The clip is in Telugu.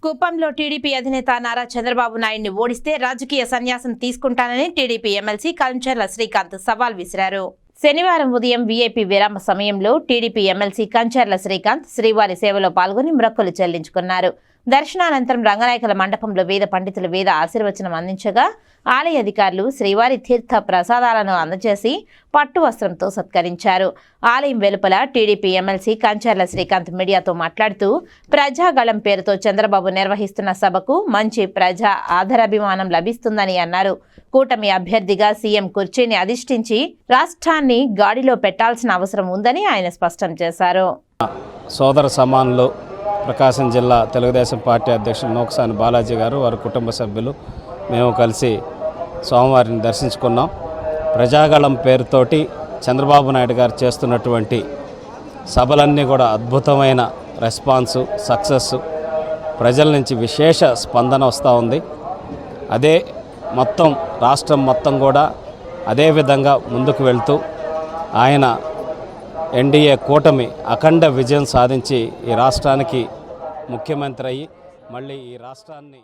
కుప్పంలో టీడీపీ అధినేత నారా చంద్రబాబు నాయుడిని ఓడిస్తే రాజకీయ సన్యాసం తీసుకుంటానని టీడీపీ ఎమ్మెల్సీ కంచర్ల శ్రీకాంత్ సవాల్ విసిరారు. శనివారం ఉదయం వీఐపీ విరామ సమయంలో టీడీపీ ఎమ్మెల్సీ కంచర్ల శ్రీకాంత్ శ్రీవారి సేవలో పాల్గొని మొక్కులు చెల్లించుకున్నారు. దర్శనానంతరం రంగనాయకుల మండపంలో వేద పండితులు వేద ఆశీర్వచనం అందించగా ఆలయ అధికారులు శ్రీవారి తీర్థ ప్రసాదాలను అందజేసి పట్టు వస్త్రంతో సత్కరించారు. ఆలయం వెలుపల టీడీపీ ఎమ్మెల్సీ కంచర్ల శ్రీకాంత్ మీడియాతో మాట్లాడుతూ ప్రజాగళం పేరుతో చంద్రబాబు నిర్వహిస్తున్న సభకు మంచి ప్రజా ఆదరాభిమానం లభిస్తుందని అన్నారు. కూటమి అభ్యర్థిగా సీఎం కుర్చీని అధిష్ఠించి రాష్ట్రాన్ని గాడిలో పెట్టాల్సిన అవసరం ఉందని ఆయన స్పష్టం చేశారు. సోదర సమానులు ప్రకాశం జిల్లా తెలుగుదేశం పార్టీ అధ్యక్షులు నోకసాని బాలాజీ గారు, వారి కుటుంబ సభ్యులు మేము కలిసి స్వామివారిని దర్శించుకున్నాం. ప్రజాగళం పేరుతోటి చంద్రబాబు నాయుడు గారు చేస్తున్నటువంటి సభలన్నీ కూడా అద్భుతమైన రెస్పాన్సు, సక్సెస్, ప్రజల నుంచి విశేష స్పందన వస్తూ ఉంది. అదే మొత్తం రాష్ట్రం మొత్తం కూడా అదే విధంగా ముందుకు వెళ్తూ ఆయన ఎన్డీఏ కూటమి అఖండ విజయం సాధించి ఈ రాష్ట్రానికి ముఖ్యమంత్రి అయ్యి మళ్ళీ ఈ రాష్ట్రాన్ని